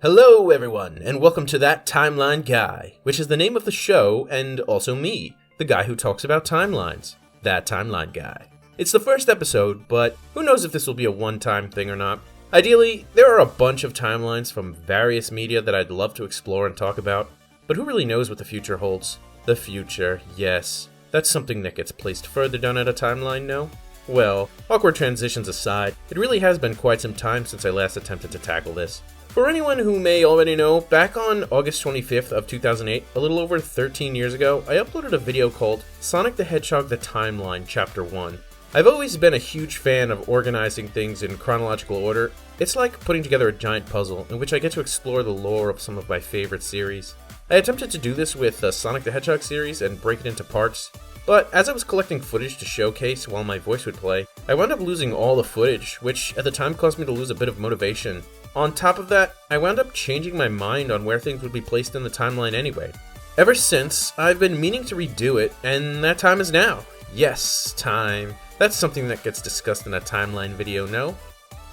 Hello everyone, and welcome to That Timeline Guy, which is the name of the show, and also me, the guy who talks about timelines. That Timeline Guy. It's the first episode, but who knows if this will be a one-time thing or not. Ideally, there are a bunch of timelines from various media that I'd love to explore and talk about, but who really knows what the future holds? The future, yes. That's something that gets placed further down at a timeline, no? Well, awkward transitions aside, it really has been quite some time since I last attempted to tackle this. For anyone who may already know, back on August 25th of 2008, a little over 13 years ago, I uploaded a video called Sonic the Hedgehog The Timeline Chapter 1. I've always been a huge fan of organizing things in chronological order. It's like putting together a giant puzzle in which I get to explore the lore of some of my favorite series. I attempted to do this with the Sonic the Hedgehog series and break it into parts, but as I was collecting footage to showcase while my voice would play, I wound up losing all the footage, which at the time caused me to lose a bit of motivation. On top of that, I wound up changing my mind on where things would be placed in the timeline anyway. Ever since, I've been meaning to redo it, and that time is now. Yes, time. That's something that gets discussed in a timeline video, no?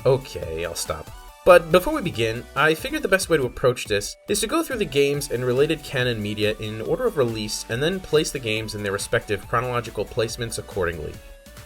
Okay, I'll stop. But before we begin, I figured the best way to approach this is to go through the games and related canon media in order of release and then place the games in their respective chronological placements accordingly.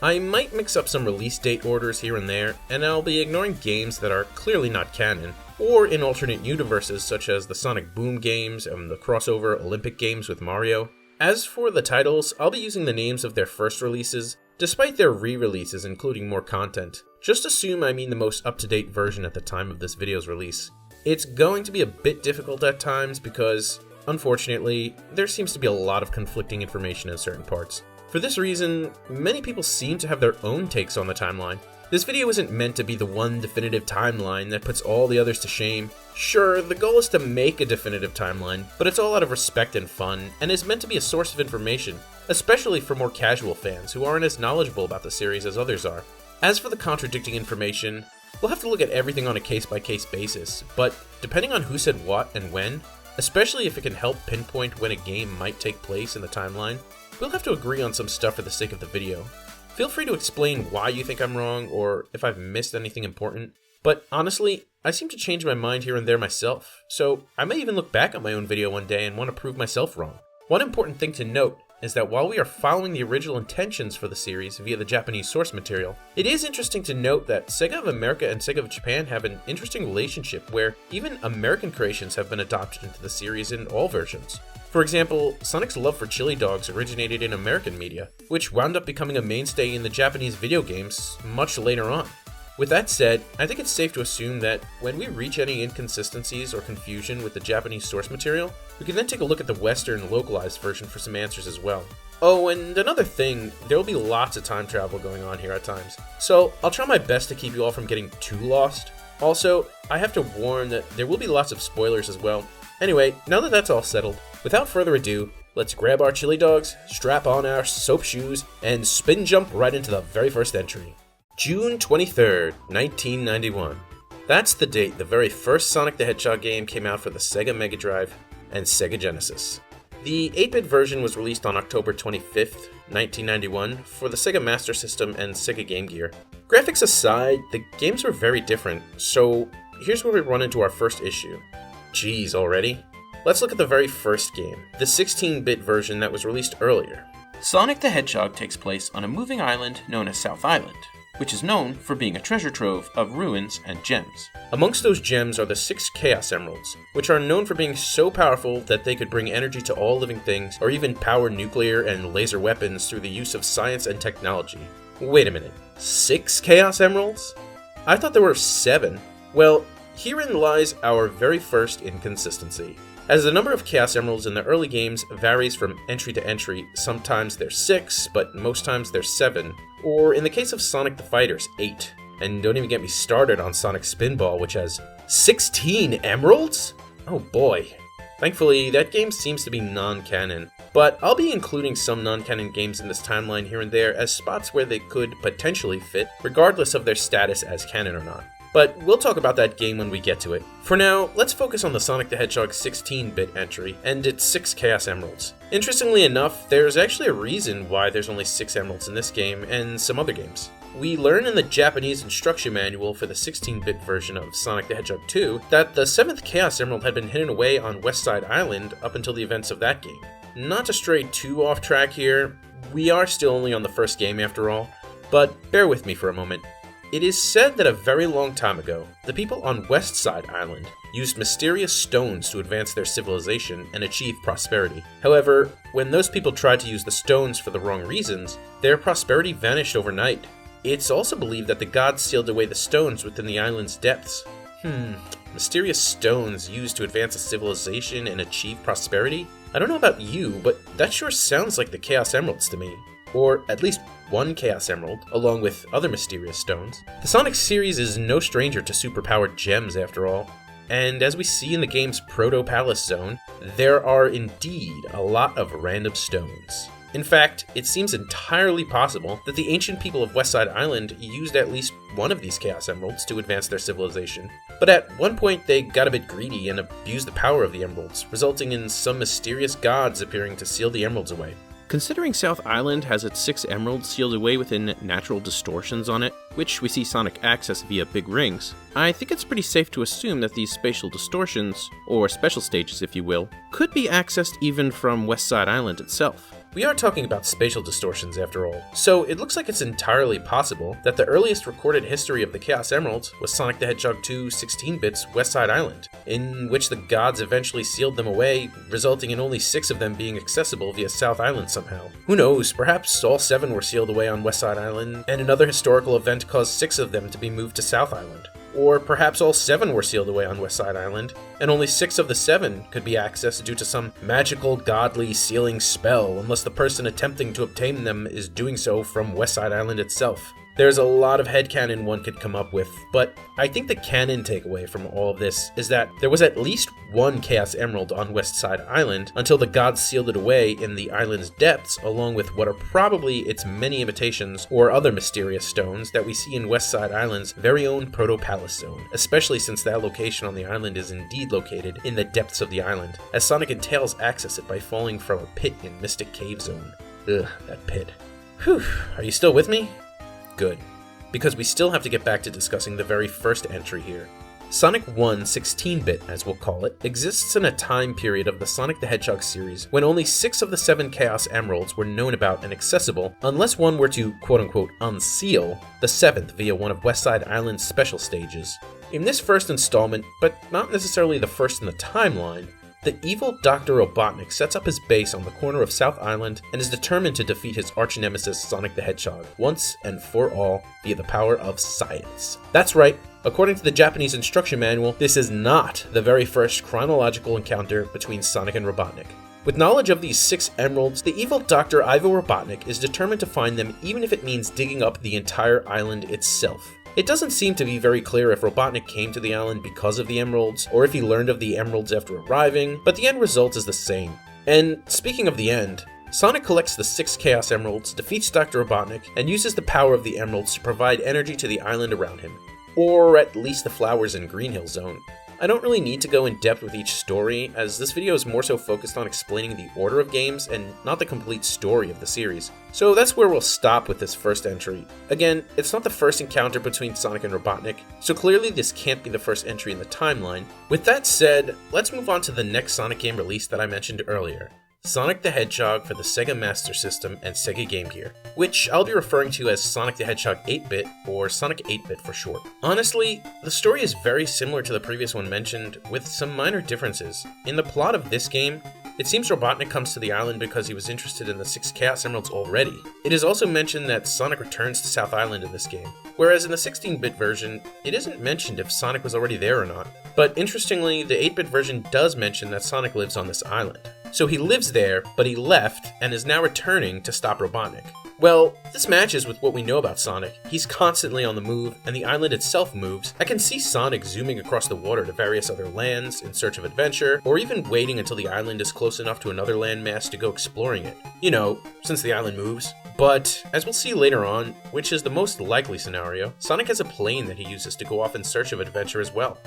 I might mix up some release date orders here and there, and I'll be ignoring games that are clearly not canon, or in alternate universes such as the Sonic Boom games and the crossover Olympic games with Mario. As for the titles, I'll be using the names of their first releases, despite their re-releases including more content. Just assume I mean the most up-to-date version at the time of this video's release. It's going to be a bit difficult at times because, unfortunately, there seems to be a lot of conflicting information in certain parts. For this reason, many people seem to have their own takes on the timeline. This video isn't meant to be the one definitive timeline that puts all the others to shame. Sure, the goal is to make a definitive timeline, but it's all out of respect and fun, and is meant to be a source of information, especially for more casual fans who aren't as knowledgeable about the series as others are. As for the contradicting information, we'll have to look at everything on a case-by-case basis, but depending on who said what and when, especially if it can help pinpoint when a game might take place in the timeline, we'll have to agree on some stuff for the sake of the video. Feel free to explain why you think I'm wrong, or if I've missed anything important. But honestly, I seem to change my mind here and there myself, so I may even look back at my own video one day and want to prove myself wrong. One important thing to note is that while we are following the original intentions for the series via the Japanese source material, it is interesting to note that Sega of America and Sega of Japan have an interesting relationship where even American creations have been adopted into the series in all versions. For example, Sonic's love for chili dogs originated in American media, which wound up becoming a mainstay in the Japanese video games much later on. With that said, I think it's safe to assume that when we reach any inconsistencies or confusion with the Japanese source material, we can then take a look at the Western localized version for some answers as well. Oh, and another thing, there will be lots of time travel going on here at times, so I'll try my best to keep you all from getting too lost. Also, I have to warn that there will be lots of spoilers as well. Anyway, now that that's all settled, without further ado, let's grab our chili dogs, strap on our soap shoes, and spin jump right into the very first entry. June 23rd, 1991. That's the date the very first Sonic the Hedgehog game came out for the Sega Mega Drive and Sega Genesis. The 8-bit version was released on October 25th, 1991 for the Sega Master System and Sega Game Gear. Graphics aside, the games were very different, so here's where we run into our first issue. Geez, already? Let's look at the very first game, the 16-bit version that was released earlier. Sonic the Hedgehog takes place on a moving island known as South Island, which is known for being a treasure trove of ruins and gems. Amongst those gems are the 6 Chaos Emeralds, which are known for being so powerful that they could bring energy to all living things or even power nuclear and laser weapons through the use of science and technology. Wait a minute, 6 Chaos Emeralds? I thought there were 7. Well, herein lies our very first inconsistency. As the number of Chaos Emeralds in the early games varies from entry to entry, sometimes there's 6, but most times there's 7, or in the case of Sonic the Fighters, 8. And don't even get me started on Sonic Spinball, which has 16 emeralds? Oh boy. Thankfully, that game seems to be non-canon, but I'll be including some non-canon games in this timeline here and there as spots where they could potentially fit, regardless of their status as canon or not. But we'll talk about that game when we get to it. For now, let's focus on the Sonic the Hedgehog 16-bit entry and its 6 Chaos Emeralds. Interestingly enough, there's actually a reason why there's only 6 emeralds in this game and some other games. We learn in the Japanese instruction manual for the 16-bit version of Sonic the Hedgehog 2 that the 7th Chaos Emerald had been hidden away on West Side Island up until the events of that game. Not to stray too off track here, we are still only on the first game after all, but bear with me for a moment. It is said that a very long time ago, the people on West Side Island used mysterious stones to advance their civilization and achieve prosperity. However, when those people tried to use the stones for the wrong reasons, their prosperity vanished overnight. It's also believed that the gods sealed away the stones within the island's depths. Mysterious stones used to advance a civilization and achieve prosperity? I don't know about you, but that sure sounds like the Chaos Emeralds to me. Or at least one Chaos Emerald, along with other mysterious stones. The Sonic series is no stranger to superpowered gems after all, and as we see in the game's Proto-Palace Zone, there are indeed a lot of random stones. In fact, it seems entirely possible that the ancient people of West Side Island used at least one of these Chaos Emeralds to advance their civilization, but at one point they got a bit greedy and abused the power of the emeralds, resulting in some mysterious gods appearing to seal the emeralds away. Considering South Island has its 6 emeralds sealed away within natural distortions on it, which we see Sonic access via big rings, I think it's pretty safe to assume that these spatial distortions, or special stages if you will, could be accessed even from West Side Island itself. We are talking about spatial distortions after all, so it looks like it's entirely possible that the earliest recorded history of the Chaos Emeralds was Sonic the Hedgehog 2 16-bits West Side Island, in which the gods eventually sealed them away, resulting in only 6 of them being accessible via South Island somehow. Who knows, perhaps all 7 were sealed away on West Side Island, and another historical event caused 6 of them to be moved to South Island. Or perhaps all 7 were sealed away on West Side Island, and only 6 of the 7 could be accessed due to some magical, godly sealing spell, unless the person attempting to obtain them is doing so from West Side Island itself. There's a lot of headcanon one could come up with, but I think the canon takeaway from all of this is that there was at least one Chaos Emerald on West Side Island until the gods sealed it away in the island's depths, along with what are probably its many imitations or other mysterious stones that we see in West Side Island's very own Proto-Palace Zone, especially since that location on the island is indeed located in the depths of the island, as Sonic and Tails access it by falling from a pit in Mystic Cave Zone. Ugh, that pit. Whew, are you still with me? Good, because we still have to get back to discussing the very first entry here. Sonic 1 16-bit, as we'll call it, exists in a time period of the Sonic the Hedgehog series when only 6 of the 7 Chaos Emeralds were known about and accessible, unless one were to quote-unquote unseal the 7th via one of West Side Island's special stages. In this first installment, but not necessarily the first in the timeline, the evil Dr. Robotnik sets up his base on the corner of South Island and is determined to defeat his arch-nemesis Sonic the Hedgehog, once and for all, via the power of science. That's right, according to the Japanese instruction manual, this is not the very first chronological encounter between Sonic and Robotnik. With knowledge of these 6 emeralds, the evil Dr. Ivo Robotnik is determined to find them even if it means digging up the entire island itself. It doesn't seem to be very clear if Robotnik came to the island because of the emeralds, or if he learned of the emeralds after arriving, but the end result is the same. And speaking of the end, Sonic collects the 6 Chaos Emeralds, defeats Dr. Robotnik, and uses the power of the emeralds to provide energy to the island around him. Or at least the flowers in Green Hill Zone. I don't really need to go in depth with each story, as this video is more so focused on explaining the order of games and not the complete story of the series. So that's where we'll stop with this first entry. Again, it's not the first encounter between Sonic and Robotnik, so clearly this can't be the first entry in the timeline. With that said, let's move on to the next Sonic game release that I mentioned earlier. Sonic the Hedgehog for the Sega Master System and Sega Game Gear, which I'll be referring to as Sonic the Hedgehog 8-bit or Sonic 8-bit for short. Honestly, the story is very similar to the previous one mentioned, with some minor differences. In the plot of this game, it seems Robotnik comes to the island because he was interested in the 6 Chaos Emeralds already. It is also mentioned that Sonic returns to South Island in this game, whereas in the 16-bit version, it isn't mentioned if Sonic was already there or not. But interestingly, the 8-bit version does mention that Sonic lives on this island. So he lives there, but he left and is now returning to stop Robotnik. Well, this matches with what we know about Sonic. He's constantly on the move, and the island itself moves. I can see Sonic zooming across the water to various other lands in search of adventure, or even waiting until the island is close enough to another landmass to go exploring it. You know, since the island moves. But, as we'll see later on, which is the most likely scenario, Sonic has a plane that he uses to go off in search of adventure as well.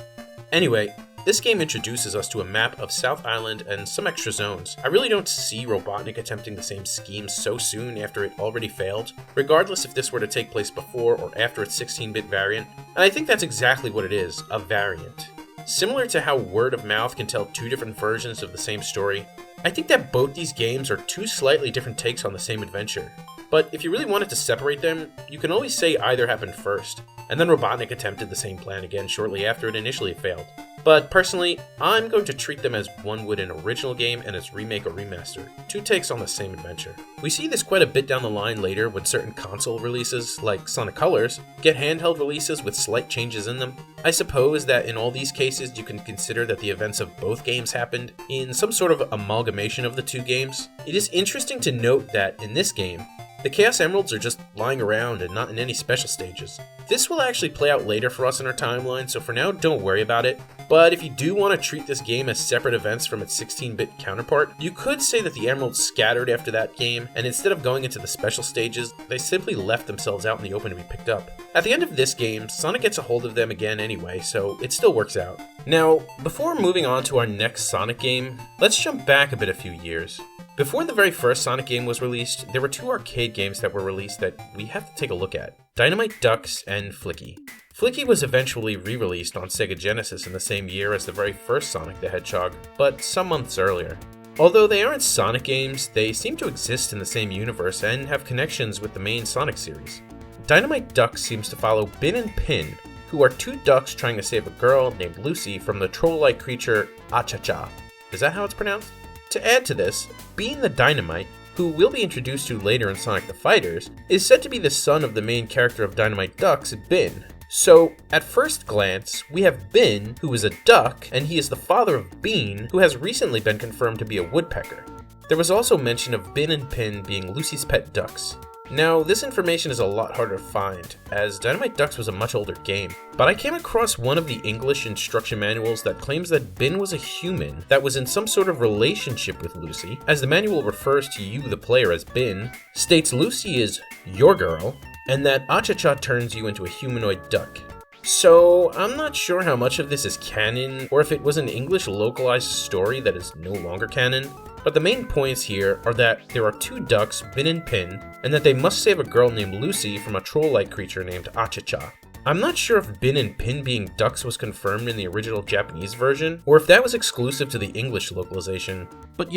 Anyway, This game introduces us to a map of South Island and some extra zones. I really don't see Robotnik attempting the same scheme so soon after it already failed, regardless if this were to take place before or after its 16-bit variant, and I think that's exactly what it is, a variant. Similar to how word of mouth can tell two different versions of the same story, I think that both these games are two slightly different takes on the same adventure. But if you really wanted to separate them, you can always say either happened first, and then Robotnik attempted the same plan again shortly after it initially failed. But personally, I'm going to treat them as one would an original game and its remake or remaster, two takes on the same adventure. We see this quite a bit down the line later when certain console releases, like Sonic Colors, get handheld releases with slight changes in them. I suppose that in all these cases you can consider that the events of both games happened in some sort of amalgamation of the two games. It is interesting to note that in this game, the Chaos Emeralds are just lying around and not in any special stages. This will actually play out later for us in our timeline, so for now don't worry about it. But if you do want to treat this game as separate events from its 16-bit counterpart, you could say that the Emeralds scattered after that game, and instead of going into the special stages, they simply left themselves out in the open to be picked up. At the end of this game, Sonic gets a hold of them again anyway, so it still works out. Now, before moving on to our next Sonic game, let's jump back a few years. Before the very first Sonic game was released, there were two arcade games that were released that we have to take a look at: Dynamite Dux and Flicky. Flicky was eventually re-released on Sega Genesis in the same year as the very first Sonic the Hedgehog, but some months earlier. Although they aren't Sonic games, they seem to exist in the same universe and have connections with the main Sonic series. Dynamite Dux seems to follow Bin and Pin, who are two ducks trying to save a girl named Lucy from the troll-like creature Acha-Cha. Is that how it's pronounced? To add to this, Bean the Dynamite, who we'll be introduced to later in Sonic the Fighters, is said to be the son of the main character of Dynamite Dux, Bin. So, at first glance, we have Bin, who is a duck, and he is the father of Bean, who has recently been confirmed to be a woodpecker. There was also mention of Bin and Pin being Lucy's pet ducks. Now, this information is a lot harder to find, as Dynamite Dux was a much older game, but I came across one of the English instruction manuals that claims that Bin was a human that was in some sort of relationship with Lucy, as the manual refers to you, the player, as Bin, states Lucy is your girl, and that Acha-Cha turns you into a humanoid duck. So, I'm not sure how much of this is canon, or if it was an English localized story that is no longer canon, but the main points here are that there are two ducks, Bin and Pin, and that they must save a girl named Lucy from a troll-like creature named Acha-Cha. I'm not sure if Bin and Pin being ducks was confirmed in the original Japanese version, or if that was exclusive to the English localization. But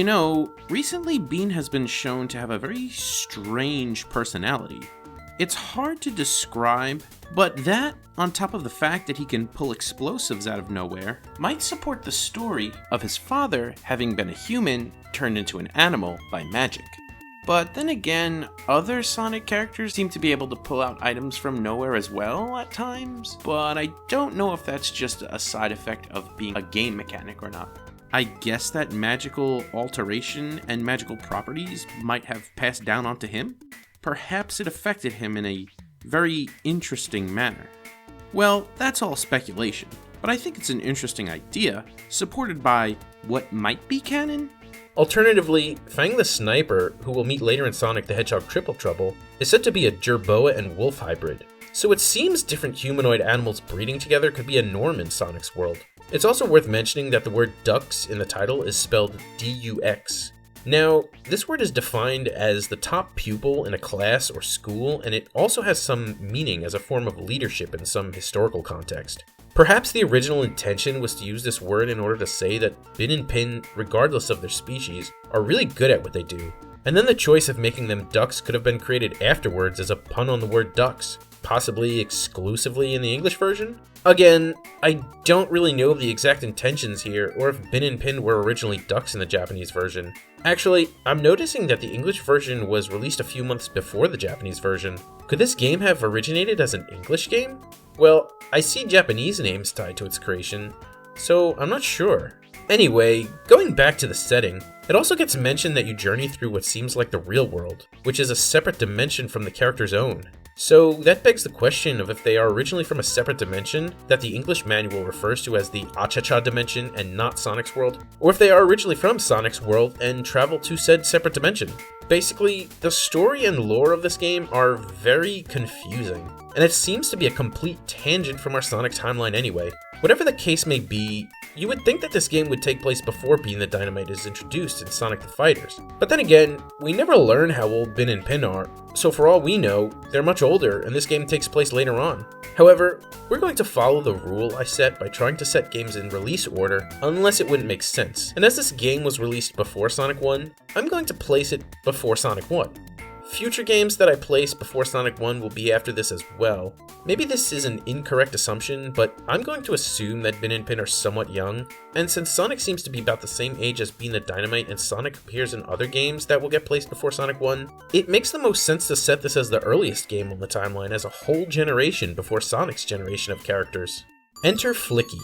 recently Bean has been shown to have a very strange personality. It's hard to describe, but that, on top of the fact that he can pull explosives out of nowhere, might support the story of his father having been a human turned into an animal by magic. But then again, other Sonic characters seem to be able to pull out items from nowhere as well at times, but I don't know if that's just a side effect of being a game mechanic or not. I guess that magical alteration and magical properties might have passed down onto him? Perhaps it affected him in a very interesting manner. Well, that's all speculation, but I think it's an interesting idea, supported by what might be canon. Alternatively, Fang the Sniper, who we'll meet later in Sonic the Hedgehog Triple Trouble, is said to be a Jerboa and wolf hybrid, so it seems different humanoid animals breeding together could be a norm in Sonic's world. It's also worth mentioning that the word Dux in the title is spelled D-U-X. Now, this word is defined as the top pupil in a class or school, and it also has some meaning as a form of leadership in some historical context. Perhaps the original intention was to use this word in order to say that Bin and Pin, regardless of their species, are really good at what they do. And then the choice of making them ducks could have been created afterwards as a pun on the word ducks, possibly exclusively in the English version? Again, I don't really know the exact intentions here, or if Bin and Pin were originally ducks in the Japanese version. Actually, I'm noticing that the English version was released a few months before the Japanese version. Could this game have originated as an English game? Well, I see Japanese names tied to its creation, so I'm not sure. Anyway, going back to the setting, it also gets mentioned that you journey through what seems like the real world, which is a separate dimension from the character's own. So that begs the question of if they are originally from a separate dimension that the English manual refers to as the Acha-Cha dimension and not Sonic's world, or if they are originally from Sonic's world and travel to said separate dimension. Basically, the story and lore of this game are very confusing, and it seems to be a complete tangent from our Sonic timeline anyway. Whatever the case may be, you would think that this game would take place before Being the Dynamite is introduced in Sonic the Fighters. But then again, we never learn how old Bin and Pin are, so for all we know, they're much older and this game takes place later on. However, we're going to follow the rule I set by trying to set games in release order unless it wouldn't make sense. And as this game was released before Sonic 1, I'm going to place it before Sonic 1. Future games that I place before Sonic 1 will be after this as well. Maybe this is an incorrect assumption, but I'm going to assume that Bin and Pin are somewhat young, and since Sonic seems to be about the same age as Being the Dynamite and Sonic appears in other games that will get placed before Sonic 1, it makes the most sense to set this as the earliest game on the timeline as a whole generation before Sonic's generation of characters. Enter Flicky.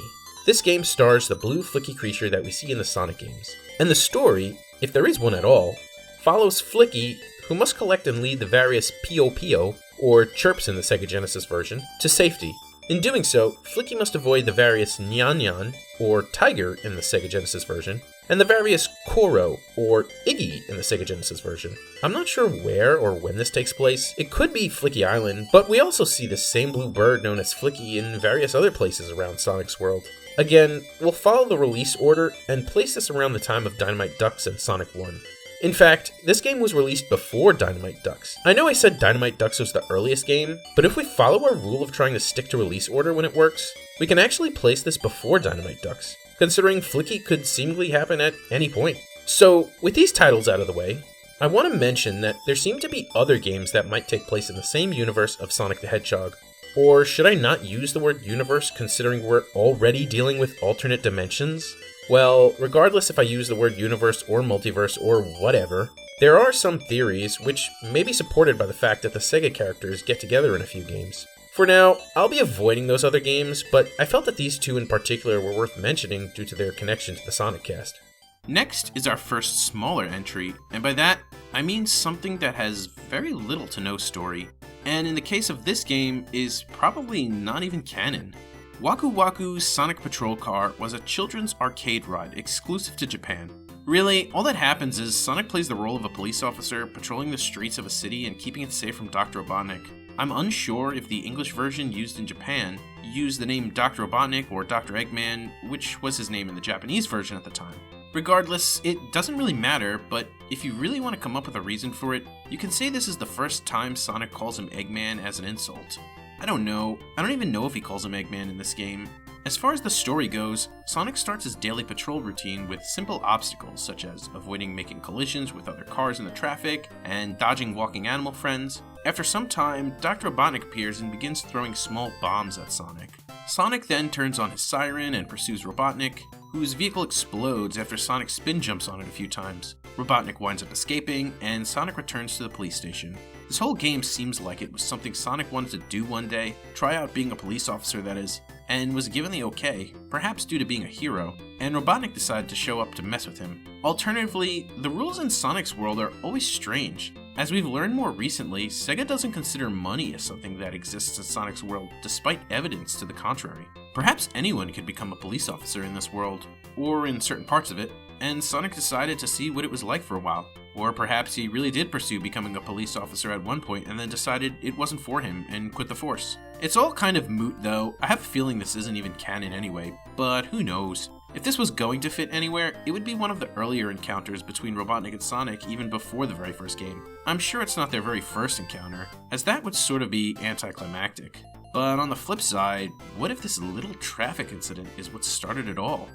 This game stars the blue Flicky creature that we see in the Sonic games, and the story, if there is one at all, follows Flicky, who must collect and lead the various Pio, or chirps in the Sega Genesis version, to safety. In doing so, Flicky must avoid the various Nyan, or Tiger in the Sega Genesis version, and the various Koro, or Iggy in the Sega Genesis version. I'm not sure where or when this takes place. It could be Flicky Island, but we also see the same blue bird known as Flicky in various other places around Sonic's world. Again, we'll follow the release order and place this around the time of Dynamite Dux and Sonic 1. In fact, this game was released before Dynamite Dux. I know I said Dynamite Dux was the earliest game, but if we follow our rule of trying to stick to release order when it works, we can actually place this before Dynamite Dux, considering Flicky could seemingly happen at any point. So, with these titles out of the way, I want to mention that there seem to be other games that might take place in the same universe of Sonic the Hedgehog. Or should I not use the word universe considering we're already dealing with alternate dimensions? Well, regardless if I use the word universe or multiverse or whatever, there are some theories which may be supported by the fact that the Sega characters get together in a few games. For now, I'll be avoiding those other games, but I felt that these two in particular were worth mentioning due to their connection to the Sonic cast. Next is our first smaller entry, and by that, I mean something that has very little to no story, and in the case of this game, is probably not even canon. Waku Waku's Sonic Patrol Car was a children's arcade ride exclusive to Japan. Really, all that happens is Sonic plays the role of a police officer patrolling the streets of a city and keeping it safe from Dr. Robotnik. I'm unsure if the English version used in Japan used the name Dr. Robotnik or Dr. Eggman, which was his name in the Japanese version at the time. Regardless, it doesn't really matter, but if you really want to come up with a reason for it, you can say this is the first time Sonic calls him Eggman as an insult. I don't know. I don't even know if he calls him Eggman in this game. As far as the story goes, Sonic starts his daily patrol routine with simple obstacles such as avoiding making collisions with other cars in the traffic and dodging walking animal friends. After some time, Dr. Robotnik appears and begins throwing small bombs at Sonic. Sonic then turns on his siren and pursues Robotnik, whose vehicle explodes after Sonic spin jumps on it a few times. Robotnik winds up escaping, and Sonic returns to the police station. This whole game seems like it was something Sonic wanted to do one day, try out being a police officer that is, and was given the okay, perhaps due to being a hero, and Robotnik decided to show up to mess with him. Alternatively, the rules in Sonic's world are always strange. As we've learned more recently, Sega doesn't consider money as something that exists in Sonic's world, despite evidence to the contrary. Perhaps anyone could become a police officer in this world, or in certain parts of it, and Sonic decided to see what it was like for a while. Or perhaps he really did pursue becoming a police officer at one point and then decided it wasn't for him and quit the force. It's all kind of moot though. I have a feeling this isn't even canon anyway, but who knows. If this was going to fit anywhere, it would be one of the earlier encounters between Robotnik and Sonic even before the very first game. I'm sure it's not their very first encounter, as that would sort of be anticlimactic. But on the flip side, what if this little traffic incident is what started it all?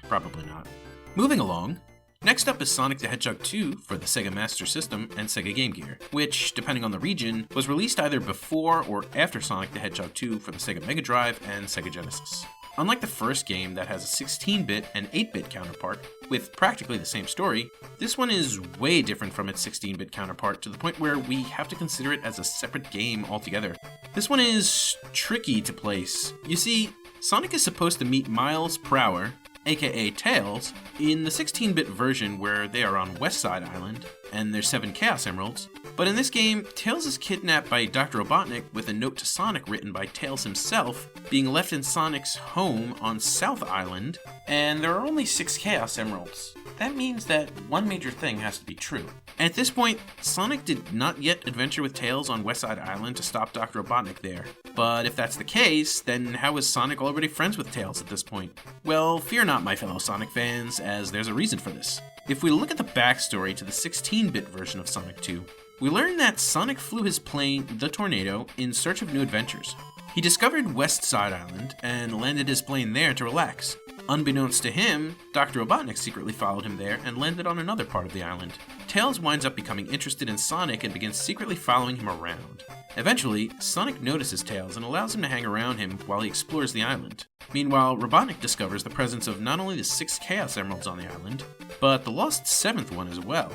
Probably not. Moving along, next up is Sonic the Hedgehog 2 for the Sega Master System and Sega Game Gear, which, depending on the region, was released either before or after Sonic the Hedgehog 2 for the Sega Mega Drive and Sega Genesis. Unlike the first game that has a 16-bit and 8-bit counterpart, with practically the same story, this one is way different from its 16-bit counterpart to the point where we have to consider it as a separate game altogether. This one is tricky to place. You see, Sonic is supposed to meet Miles Prower, aka Tails, in the 16-bit version where they are on West Side Island, and there's 7 Chaos Emeralds. But in this game, Tails is kidnapped by Dr. Robotnik with a note to Sonic written by Tails himself, being left in Sonic's home on South Island, and there are only 6 Chaos Emeralds. That means that one major thing has to be true. And at this point, Sonic did not yet adventure with Tails on West Side Island to stop Dr. Robotnik there. But if that's the case, then how is Sonic already friends with Tails at this point? Well, fear not, my fellow Sonic fans, as there's a reason for this. If we look at the backstory to the 16-bit version of Sonic 2, we learn that Sonic flew his plane, the Tornado, in search of new adventures. He discovered West Side Island and landed his plane there to relax. Unbeknownst to him, Dr. Robotnik secretly followed him there and landed on another part of the island. Tails winds up becoming interested in Sonic and begins secretly following him around. Eventually, Sonic notices Tails and allows him to hang around him while he explores the island. Meanwhile, Robotnik discovers the presence of not only the 6 Chaos Emeralds on the island, but the lost 7th one as well.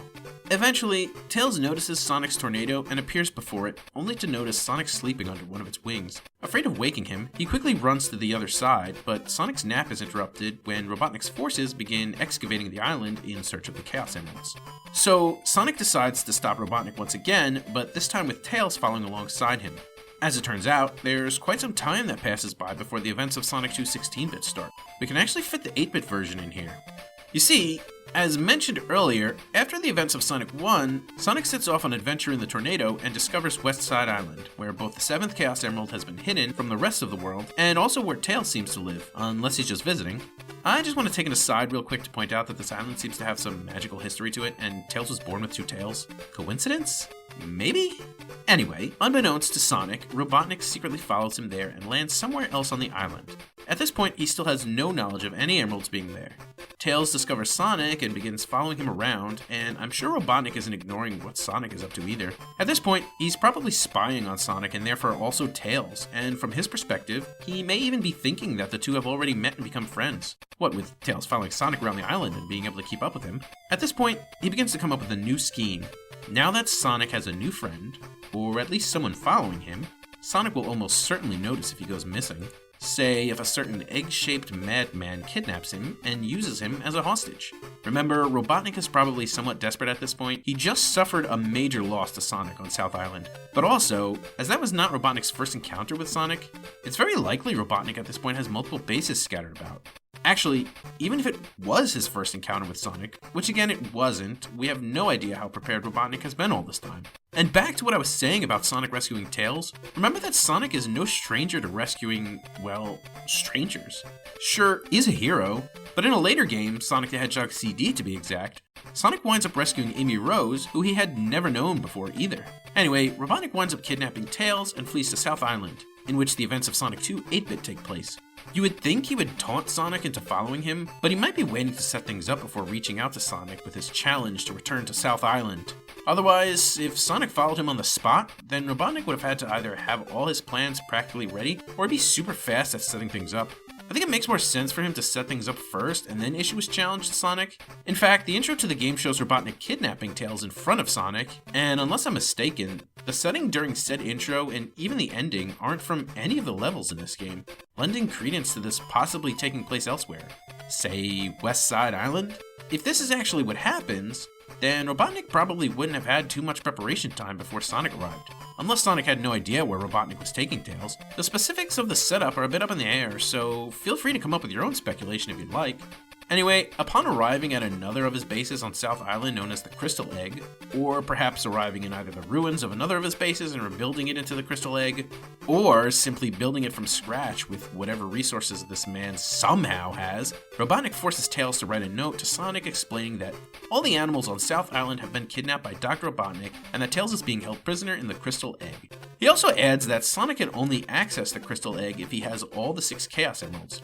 Eventually, Tails notices Sonic's tornado and appears before it, only to notice Sonic sleeping under one of its wings. Afraid of waking him, he quickly runs to the other side, but Sonic's nap is interrupted when Robotnik's forces begin excavating the island in search of the Chaos Emeralds. So, Sonic decides to stop Robotnik once again, but this time with Tails following alongside him. As it turns out, there's quite some time that passes by before the events of Sonic 2's 16-bit start. We can actually fit the 8-bit version in here. You see, as mentioned earlier, after the events of Sonic 1, Sonic sets off on an adventure in the Tornado and discovers West Side Island, where both the 7th Chaos Emerald has been hidden from the rest of the world, and also where Tails seems to live, unless he's just visiting. I just want to take an aside real quick to point out that this island seems to have some magical history to it, and Tails was born with 2 tails. Coincidence? Maybe? Anyway, unbeknownst to Sonic, Robotnik secretly follows him there and lands somewhere else on the island. At this point, he still has no knowledge of any emeralds being there. Tails discovers Sonic and begins following him around, and I'm sure Robotnik isn't ignoring what Sonic is up to either. At this point, he's probably spying on Sonic and therefore also Tails, and from his perspective, he may even be thinking that the two have already met and become friends. What with Tails following Sonic around the island and being able to keep up with him. At this point, he begins to come up with a new scheme. Now that Sonic has a new friend, or at least someone following him, Sonic will almost certainly notice if he goes missing. Say if a certain egg-shaped madman kidnaps him and uses him as a hostage. Remember, Robotnik is probably somewhat desperate at this point. He just suffered a major loss to Sonic on South Island. But also, as that was not Robotnik's first encounter with Sonic, it's very likely Robotnik at this point has multiple bases scattered about. Actually, even if it was his first encounter with Sonic, which again it wasn't, we have no idea how prepared Robotnik has been all this time. And back to what I was saying about Sonic rescuing Tails, remember that Sonic is no stranger to rescuing, well, strangers. Sure, he's a hero, but in a later game, Sonic the Hedgehog CD to be exact, Sonic winds up rescuing Amy Rose, who he had never known before either. Anyway, Robotnik winds up kidnapping Tails and flees to South Island, in which the events of Sonic 2 8-bit take place. You would think he would taunt Sonic into following him, but he might be waiting to set things up before reaching out to Sonic with his challenge to return to South Island. Otherwise, if Sonic followed him on the spot, then Robotnik would have had to either have all his plans practically ready, or be super fast at setting things up. I think it makes more sense for him to set things up first and then issue his challenge to Sonic. In fact, the intro to the game shows Robotnik kidnapping Tails in front of Sonic, and unless I'm mistaken, the setting during said intro and even the ending aren't from any of the levels in this game, lending credence to this possibly taking place elsewhere. Say, West Side Island? If this is actually what happens, then Robotnik probably wouldn't have had too much preparation time before Sonic arrived. Unless Sonic had no idea where Robotnik was taking Tails, the specifics of the setup are a bit up in the air, so feel free to come up with your own speculation if you'd like. Anyway, upon arriving at another of his bases on South Island known as the Crystal Egg, or perhaps arriving in either the ruins of another of his bases and rebuilding it into the Crystal Egg, or simply building it from scratch with whatever resources this man somehow has, Robotnik forces Tails to write a note to Sonic explaining that all the animals on South Island have been kidnapped by Dr. Robotnik and that Tails is being held prisoner in the Crystal Egg. He also adds that Sonic can only access the Crystal Egg if he has all the 6 Chaos Emeralds.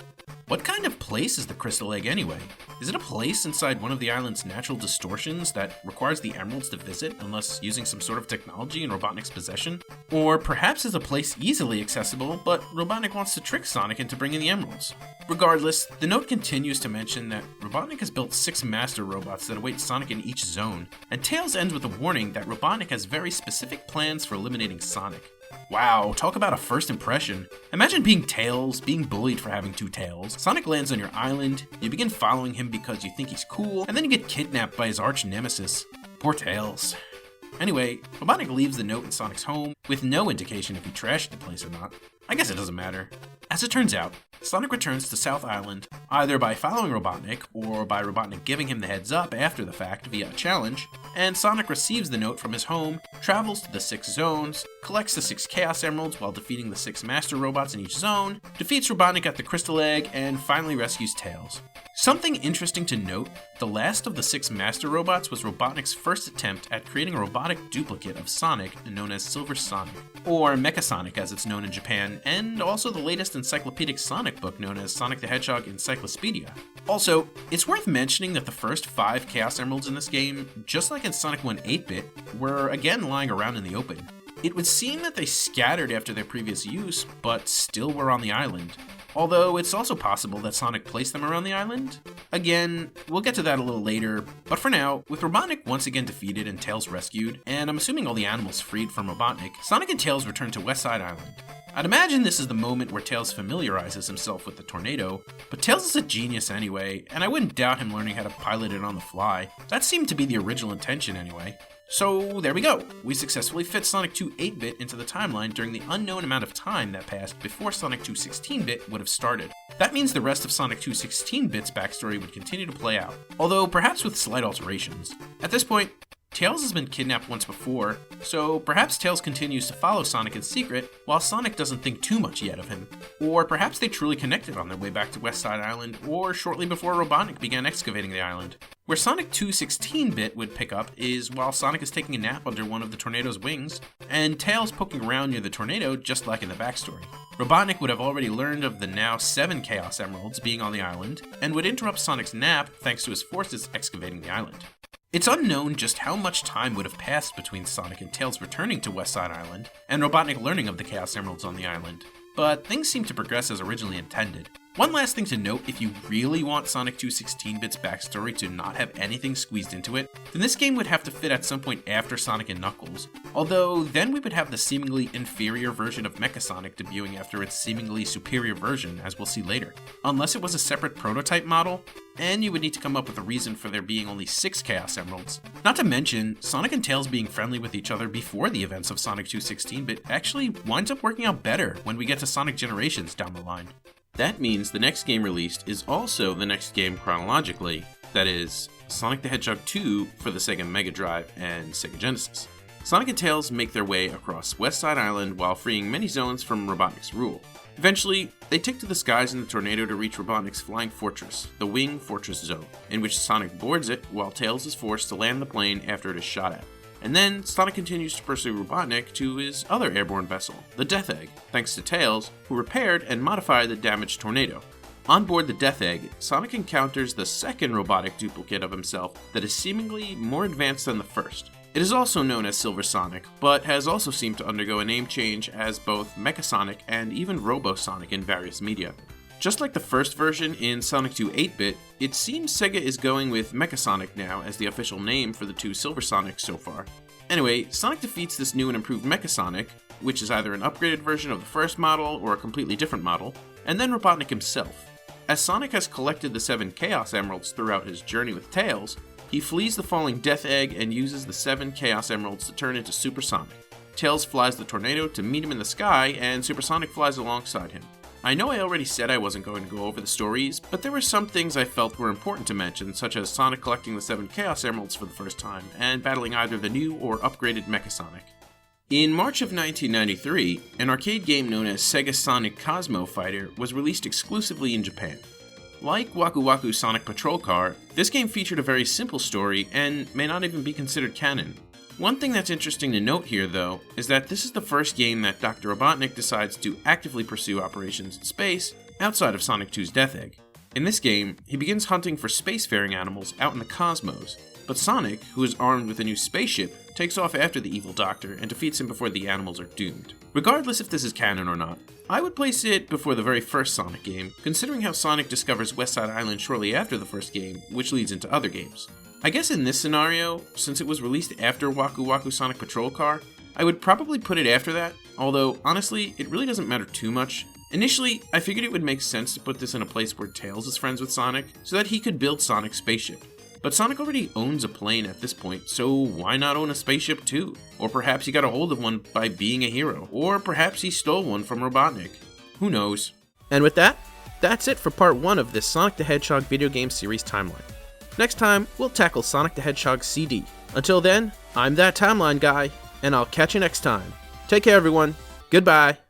What kind of place is the Crystal Egg anyway? Is it a place inside one of the island's natural distortions that requires the emeralds to visit unless using some sort of technology in Robotnik's possession? Or perhaps it's a place easily accessible, but Robotnik wants to trick Sonic into bringing the emeralds. Regardless, the note continues to mention that Robotnik has built 6 master robots that await Sonic in each zone, and Tails ends with a warning that Robotnik has very specific plans for eliminating Sonic. Wow, talk about a first impression. Imagine being Tails, being bullied for having 2 tails. Sonic lands on your island, you begin following him because you think he's cool, and then you get kidnapped by his arch nemesis. Poor Tails. Anyway, Robotnik leaves the note in Sonic's home, with no indication if he trashed the place or not. I guess it doesn't matter. As it turns out, Sonic returns to South Island either by following Robotnik or by Robotnik giving him the heads up after the fact via a challenge, and Sonic receives the note from his home, travels to the 6 zones, collects the 6 Chaos Emeralds while defeating the 6 Master Robots in each zone, defeats Robotnik at the Crystal Egg, and finally rescues Tails. Something interesting to note, the last of the 6 Master Robots was Robotnik's first attempt at creating a robotic duplicate of Sonic known as Silver Sonic, or Mecha-Sonic as it's known in Japan, and also the latest encyclopedic Sonic book known as Sonic the Hedgehog Encyclopedia. Also, it's worth mentioning that the first 5 Chaos Emeralds in this game, just like in Sonic 1 8-bit, were again lying around in the open. It would seem that they scattered after their previous use, but still were on the island. Although it's also possible that Sonic placed them around the island. Again, we'll get to that a little later, but for now, with Robotnik once again defeated and Tails rescued, and I'm assuming all the animals freed from Robotnik, Sonic and Tails return to West Side Island. I'd imagine this is the moment where Tails familiarizes himself with the tornado, but Tails is a genius anyway, and I wouldn't doubt him learning how to pilot it on the fly. That seemed to be the original intention anyway. So there we go, we successfully fit Sonic 2 8-bit into the timeline during the unknown amount of time that passed before Sonic 2 16-bit would have started. That means the rest of Sonic 2 16-bit's backstory would continue to play out, although perhaps with slight alterations. At this point, Tails has been kidnapped once before, so perhaps Tails continues to follow Sonic in secret while Sonic doesn't think too much yet of him. Or perhaps they truly connected on their way back to West Side Island, or shortly before Robotnik began excavating the island. Where Sonic 2 16-bit would pick up is while Sonic is taking a nap under one of the tornado's wings, and Tails poking around near the tornado just like in the backstory. Robotnik would have already learned of the now 7 Chaos Emeralds being on the island, and would interrupt Sonic's nap thanks to his forces excavating the island. It's unknown just how much time would have passed between Sonic and Tails returning to West Side Island, and Robotnik learning of the Chaos Emeralds on the island, but things seem to progress as originally intended. One last thing to note, if you really want Sonic 2 16-bit's backstory to not have anything squeezed into it, then this game would have to fit at some point after Sonic and Knuckles, although then we would have the seemingly inferior version of Mecha-Sonic debuting after its seemingly superior version, as we'll see later. Unless it was a separate prototype model, and you would need to come up with a reason for there being only 6 Chaos Emeralds. Not to mention, Sonic and Tails being friendly with each other before the events of Sonic 2 16-bit actually winds up working out better when we get to Sonic Generations down the line. That means the next game released is also the next game chronologically, that is, Sonic the Hedgehog 2 for the Sega Mega Drive and Sega Genesis. Sonic and Tails make their way across West Side Island while freeing many zones from Robotnik's rule. Eventually, they take to the skies in the tornado to reach Robotnik's flying fortress, the Wing Fortress Zone, in which Sonic boards it while Tails is forced to land the plane after it is shot at. And then, Sonic continues to pursue Robotnik to his other airborne vessel, the Death Egg, thanks to Tails, who repaired and modified the damaged tornado. On board the Death Egg, Sonic encounters the second robotic duplicate of himself that is seemingly more advanced than the first. It is also known as Silver Sonic, but has also seemed to undergo a name change as both Mecha-Sonic and even Robo-Sonic in various media. Just like the first version in Sonic 2 8-bit, it seems Sega is going with Mecha-Sonic now as the official name for the 2 Silver Sonics so far. Anyway, Sonic defeats this new and improved Mecha-Sonic, which is either an upgraded version of the first model or a completely different model, and then Robotnik himself. As Sonic has collected the 7 Chaos Emeralds throughout his journey with Tails, he flees the falling Death Egg and uses the 7 Chaos Emeralds to turn into Super Sonic. Tails flies the tornado to meet him in the sky, and Super Sonic flies alongside him. I know I already said I wasn't going to go over the stories, but there were some things I felt were important to mention, such as Sonic collecting the 7 Chaos Emeralds for the first time, and battling either the new or upgraded Mecha-Sonic. In March of 1993, an arcade game known as SegaSonic Cosmo Fighter was released exclusively in Japan. Like Waku Waku Sonic Patrol Car, this game featured a very simple story and may not even be considered canon. One thing that's interesting to note here, though, is that this is the first game that Dr. Robotnik decides to actively pursue operations in space outside of Sonic 2's Death Egg. In this game, he begins hunting for spacefaring animals out in the cosmos, but Sonic, who is armed with a new spaceship, takes off after the evil doctor and defeats him before the animals are doomed. Regardless if this is canon or not, I would place it before the very first Sonic game, considering how Sonic discovers West Side Island shortly after the first game, which leads into other games. I guess in this scenario, since it was released after Waku Waku Sonic Patrol Car, I would probably put it after that, although honestly, it really doesn't matter too much. Initially, I figured it would make sense to put this in a place where Tails is friends with Sonic, so that he could build Sonic's spaceship. But Sonic already owns a plane at this point, so why not own a spaceship too? Or perhaps he got a hold of one by being a hero, or perhaps he stole one from Robotnik. Who knows? And with that, that's it for part 1 of this Sonic the Hedgehog video game series timeline. Next time, we'll tackle Sonic the Hedgehog CD. Until then, I'm that timeline guy, and I'll catch you next time. Take care, everyone. Goodbye.